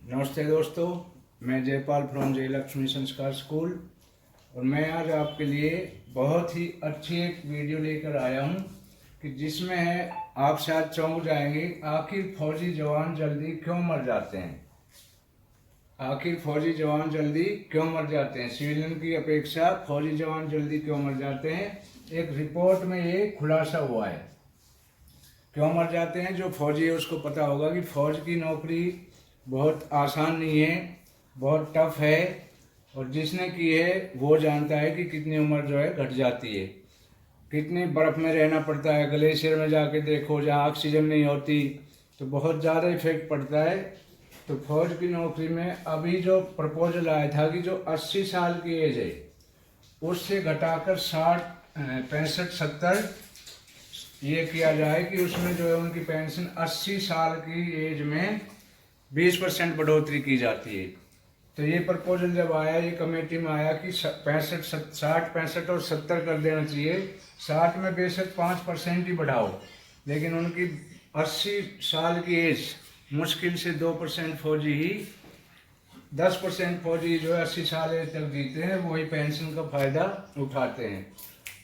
नमस्ते दोस्तों, मैं जयपाल फ्रॉम जयलक्ष्मी संस्कार स्कूल और मैं आज आपके लिए बहुत ही अच्छी एक वीडियो लेकर आया हूं कि जिसमें आप शायद चौंक जाएंगे। आखिर फौजी जवान जल्दी क्यों मर जाते हैं? आखिर फौजी जवान जल्दी क्यों मर जाते हैं? सिविलियन की अपेक्षा फौजी जवान जल्दी क्यों मर जाते हैं? एक रिपोर्ट में ये खुलासा हुआ है। क्यों मर जाते हैं? जो फौजी है उसको पता होगा कि फौज की नौकरी बहुत आसान नहीं है, बहुत टफ है, और जिसने की है वो जानता है कि कितनी उम्र जो है घट जाती है, कितनी बर्फ़ में रहना पड़ता है। ग्लेशियर में जाके देखो, जहाँ ऑक्सीजन नहीं होती तो बहुत ज़्यादा इफेक्ट पड़ता है। तो फौज की नौकरी में अभी जो प्रपोजल आया था कि जो 80 साल की एज है उससे घटाकर 60, 65, 70 ये किया जाए कि उसमें जो है उनकी पेंशन 80 साल की एज में 20% बढ़ोतरी की जाती है। तो ये प्रपोजल जब आया, ये कमेटी में आया कि 65, 60, 65 और 70 कर देना चाहिए। 60 में बेशक 5% ही बढ़ाओ, लेकिन उनकी 80 साल की एज, मुश्किल से 2% फौजी ही, 10% फौजी जो है 80 साल एज तक जीते हैं, वही पेंशन का फ़ायदा उठाते हैं।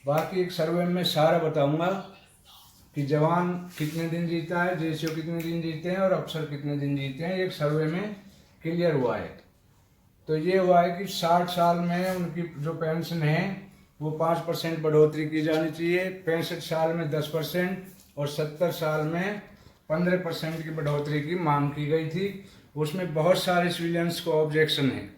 बाकी एक सर्वे में सारा बताऊंगा कि जवान कितने दिन जीता है, जेसीओ कितने दिन जीते हैं और अफसर कितने दिन जीते हैं। एक सर्वे में क्लियर हुआ है। तो ये हुआ है कि 60 साल में उनकी जो पेंशन है वो 5% बढ़ोतरी की जानी चाहिए, 65 साल में 10% और 70 साल में 15% की बढ़ोतरी की मांग की गई थी। उसमें बहुत सारे सिविलियंस को ऑब्जेक्शन है।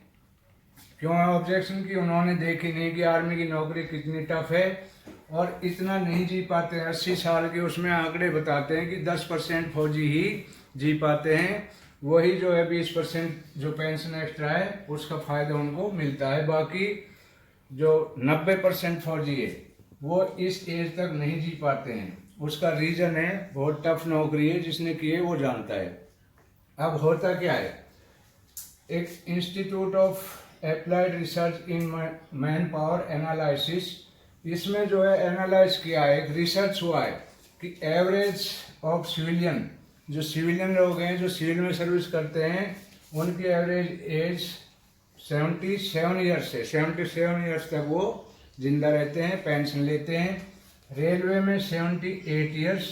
क्यों है ऑब्जेक्शन? की उन्होंने देखी नहीं कि आर्मी की नौकरी कितनी टफ है और इतना नहीं जी पाते हैं 80 साल के। उसमें आंकड़े बताते हैं कि 10% फौजी ही जी पाते हैं। वही जो है 20% जो पेंशन एक्स्ट्रा है उसका फ़ायदा उनको मिलता है। बाकी जो 90% फौजी है वो इस एज तक नहीं जी पाते हैं। उसका रीज़न है बहुत टफ नौकरी है, जिसने की है वो जानता है। अब होता क्या है, एक institute of applied research in man power analysis, इसमें जो है एनालाइज किया है, एक रिसर्च हुआ है कि एवरेज ऑफ सिविलियन, जो सिविलियन लोग हैं जो सिविल में सर्विस करते हैं, उनकी एवरेज एज 77 ईयर्स से 77 ईयर्स तक वो जिंदा रहते हैं, पेंशन लेते हैं। रेलवे में 78 ईयर्स,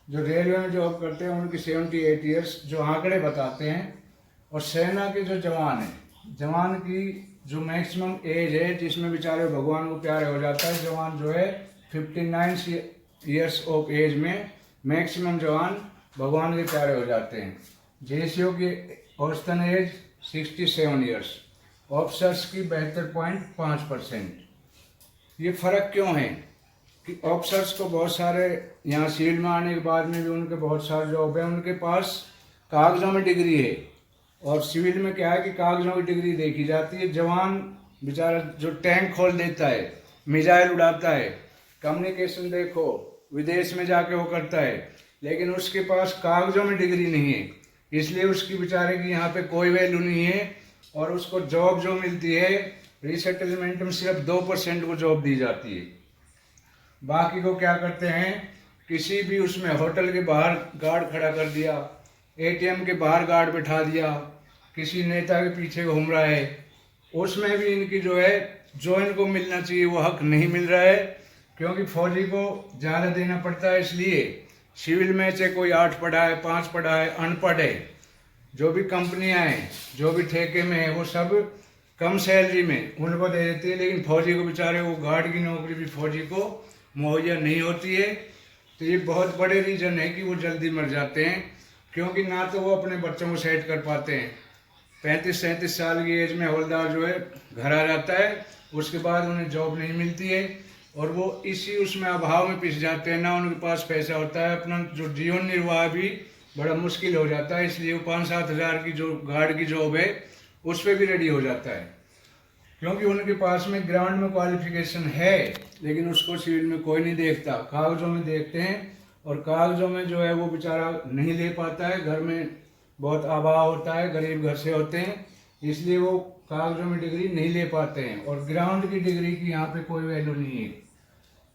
जो रेलवे में जॉब करते हैं उनकी 78 ईयर्स जो आंकड़े बताते हैं। और सेना के जो जवान हैं, जवान की जो मैक्सिमम एज है जिसमें बेचारे भगवान को प्यारे हो जाता है, जवान जो है 59 ईयर्स ऑफ एज में मैक्सिमम जवान भगवान के प्यारे हो जाते हैं। जेसीओ की औसतन एज 67 ईयर्स, ऑफिसर्स की 72.5%। ये फ़र्क क्यों है कि ऑफिसर्स को बहुत सारे यहाँ सिविल में आने के बाद में भी उनके बहुत सारे जॉब है, उनके पास कागज़ों में डिग्री है। और सिविल में क्या है कि कागज़ों की डिग्री देखी जाती है। जवान बेचारा जो टैंक खोल देता है, मिसाइल उड़ाता है, कम्युनिकेशन देखो विदेश में जाके वो करता है, लेकिन उसके पास कागज़ों में डिग्री नहीं है, इसलिए उसकी बेचारे की यहाँ पे कोई वैल्यू नहीं है। और उसको जॉब जो मिलती है रिसेटलमेंट में सिर्फ 2% को जॉब दी जाती है। बाकी को क्या करते हैं, किसी भी उसमें होटल के बाहर गार्ड खड़ा कर दिया, एटीएम के बाहर गार्ड बिठा दिया, किसी नेता के पीछे घूम रहा है, उसमें भी इनकी जो है जो इनको मिलना चाहिए वो हक नहीं मिल रहा है। क्योंकि फौजी को ज़्यादा देना पड़ता है, इसलिए सिविल में से कोई 8 पढ़ा है, 5 पढ़ा है, अनपढ़ है, जो भी कंपनियां हैं, जो भी ठेके में है, वो सब कम सैलरी में उनको दे देती है। लेकिन फौजी को बेचारे वो गार्ड की नौकरी भी फौजी को मुहैया नहीं होती है। तो ये बहुत बड़े रीज़न है कि वो जल्दी मर जाते हैं, क्योंकि ना तो वो अपने बच्चों को सेट कर पाते हैं। 35-37 साल की एज में हवलदार जो है घर आ जाता है, उसके बाद उन्हें जॉब नहीं मिलती है और वो इसी उसमें अभाव में पिस जाते हैं। ना उनके पास पैसा होता है, अपना जो जीवन निर्वाह भी बड़ा मुश्किल हो जाता है, इसलिए वो 5-7 हज़ार की जो गार्ड की जॉब है उस पर भी रेडी हो जाता है। क्योंकि उनके पास में ग्राउंड में क्वालिफिकेशन है, लेकिन उसको सिविल में कोई नहीं देखता, कागज़ों में देखते हैं। और कागज़ों में जो है वो बेचारा नहीं ले पाता है, घर में बहुत अभाव होता है, गरीब घर से होते हैं, इसलिए वो कागज़ों में डिग्री नहीं ले पाते हैं। और ग्राउंड की डिग्री की यहाँ पे कोई वैल्यू नहीं है।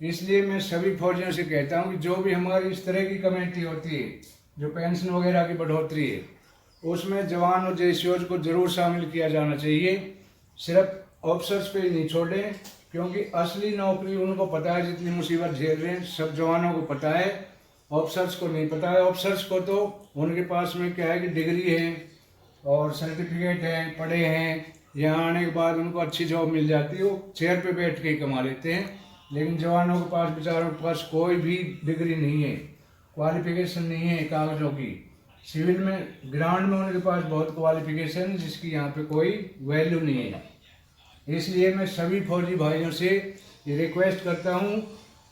इसलिए मैं सभी फौजियों से कहता हूँ कि जो भी हमारी इस तरह की कमेटी होती है जो पेंशन वगैरह की बढ़ोतरी है, उसमें जवान और जेसीओज को जरूर शामिल किया जाना चाहिए। सिर्फ ऑफिसर्स पे ही नहीं छोड़ें, क्योंकि असली नौकरी उनको पता है, जितनी मुसीबत झेल रहे हैं सब जवानों को पता है, ऑफिसर्स को नहीं पता है। ऑफिसर्स को तो उनके पास में क्या है कि डिग्री है और सर्टिफिकेट है, पढ़े हैं, यहाँ आने के बाद उनको अच्छी जॉब मिल जाती है, वो चेयर पे बैठ के ही कमा लेते हैं। लेकिन जवानों के पास, बेचारों के पास कोई भी डिग्री नहीं है, क्वालिफिकेशन नहीं है कागजों की। सिविल में, ग्राउंड में उनके पास बहुत क्वालिफिकेशन है, जिसकी यहाँ पे कोई वैल्यू नहीं है। इसलिए मैं सभी फौजी भाइयों से ये रिक्वेस्ट करता हूँ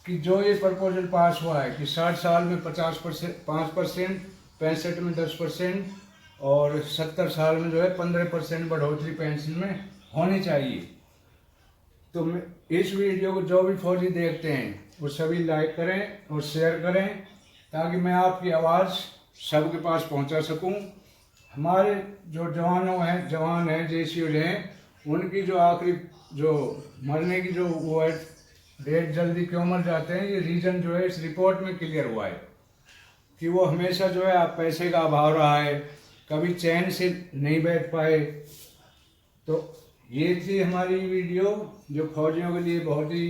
कि जो ये प्रपोजल पास हुआ है कि 60 साल में 50%, 5%, 65 में 10% और 70 साल में जो है 15% बढ़ोतरी पेंशन में होनी चाहिए। तो इस वीडियो को जो भी फौजी देखते हैं वो सभी लाइक करें और शेयर करें, ताकि मैं आपकी आवाज़ सबके पास पहुंचा सकूं। हमारे जो जवान हैं, जेसीओ हैं, उनकी जो आखिरी जो मरने की जो वो है डेट, जल्दी क्यों मर जाते हैं, ये रीज़न जो है इस रिपोर्ट में क्लियर हुआ है कि वो हमेशा जो है पैसे का अभाव रहा है, कभी चैन से नहीं बैठ पाए। तो ये थी हमारी वीडियो जो फौजियों के लिए बहुत ही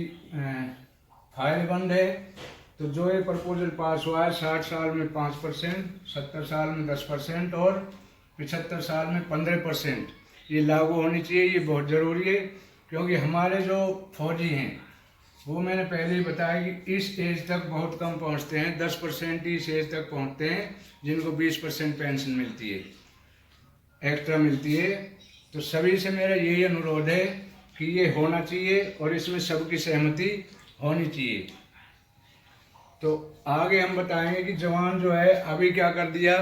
फायदेमंद है। तो जो ये प्रपोजल पास हुआ है 60 साल में 5%, 70 साल में 10% और 75 साल में 15%, ये लागू होनी चाहिए। ये बहुत ज़रूरी है, क्योंकि हमारे जो फौजी हैं वो मैंने पहले ही बताया कि इस एज तक बहुत कम पहुंचते हैं, 10% ही इस एज तक पहुंचते हैं जिनको 20% पेंशन मिलती है, एक्स्ट्रा मिलती है। तो सभी से मेरा यही अनुरोध है कि ये होना चाहिए और इसमें सबकी सहमति होनी चाहिए। तो आगे हम बताएंगे कि जवान जो है अभी क्या कर दिया,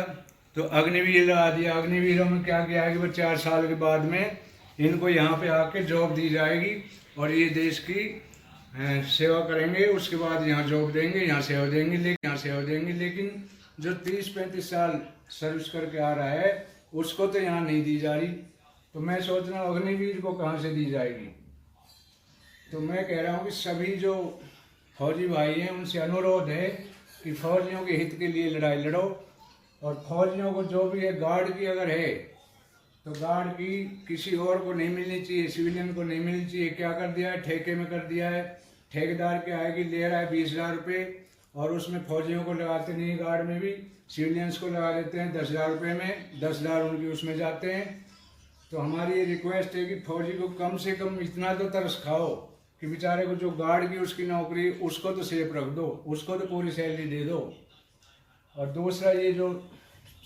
तो अग्निवीर लगा दिया। अग्निवीरों में क्या किया है कि वो 4 साल के बाद में इनको यहाँ पे आके जॉब दी जाएगी और ये देश की सेवा करेंगे, उसके बाद यहाँ जॉब देंगे, यहाँ सेवा देंगे। लेकिन जो 30-35 साल सर्विस करके आ रहा है उसको तो यहाँ नहीं दी जा रही। तो मैं सोच रहा हूँ अग्निवीर को कहाँ से दी जाएगी। तो मैं कह रहा हूँ कि सभी जो फौजी भाई हैं उनसे अनुरोध है कि फौजियों के हित के लिए लड़ाई लड़ो। और फौजियों को जो भी है, गार्ड की अगर है तो गार्ड की किसी और को नहीं मिलनी चाहिए, सिविलियन को नहीं मिलनी चाहिए। क्या कर दिया है, ठेके में कर दिया है। ठेकेदार क्या है कि ले रहा है 20,000 रुपये और उसमें फौजियों को लगाते नहीं, गार्ड में भी सिविलियंस को लगा देते हैं 10,000 रुपये में, 10,000 उनकी उसमें जाते हैं। तो हमारी ये रिक्वेस्ट है कि फौजी को कम से कम इतना तो तरस खाओ कि बेचारे को जो गार्ड की उसकी नौकरी, उसको तो सेफ रख दो, उसको तो पूरी सैलरी दे दो। और दूसरा, ये जो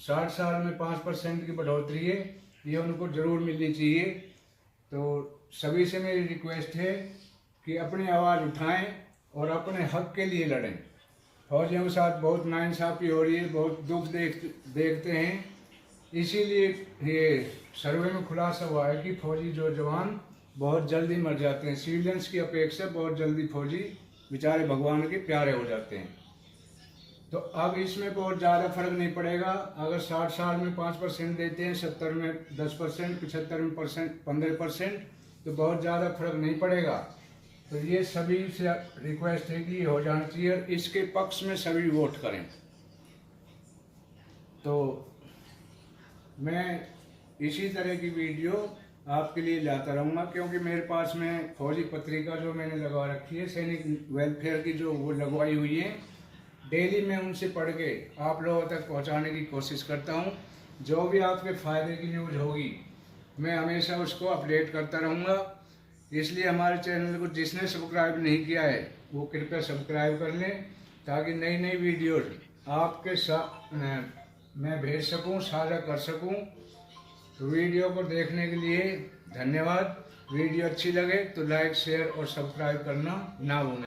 60 साल में 5% की बढ़ोतरी है, ये उनको ज़रूर मिलनी चाहिए। तो सभी से मेरी रिक्वेस्ट है कि अपनी आवाज़ उठाएं और अपने हक के लिए लड़ें। फौजियों के साथ बहुत नाइंसाफ़ी हो रही है, बहुत दुख देखते हैं। इसीलिए ये सर्वे में खुलासा हुआ है कि फौजी जो जवान बहुत जल्दी मर जाते हैं, सिविलियंस की अपेक्षा बहुत जल्दी फौजी बेचारे भगवान के प्यारे हो जाते हैं। तो अब इसमें बहुत ज़्यादा फर्क नहीं पड़ेगा। अगर 60 साल में 5% देते हैं, 70 में 10%, 75 में 15%, तो बहुत ज़्यादा फर्क नहीं पड़ेगा। तो ये सभी से रिक्वेस्ट है कि ये हो जाना चाहिए और इसके पक्ष में सभी वोट करें। तो मैं इसी तरह की वीडियो आपके लिए लाता रहूँगा, क्योंकि मेरे पास में फौजी पत्रिका जो मैंने लगवा रखी है, सैनिक वेलफेयर की जो वो लगवाई हुई है, डेली मैं उनसे पढ़ के आप लोगों तक पहुंचाने की कोशिश करता हूं। जो भी आपके फ़ायदे की न्यूज़ होगी मैं हमेशा उसको अपडेट करता रहूंगा। इसलिए हमारे चैनल को जिसने सब्सक्राइब नहीं किया है वो कृपया सब्सक्राइब कर लें, ताकि नई नई वीडियो आपके साथ मैं भेज सकूं, साझा कर सकूं। तो वीडियो को देखने के लिए धन्यवाद। वीडियो अच्छी लगे तो लाइक, शेयर और सब्सक्राइब करना ना भूलें।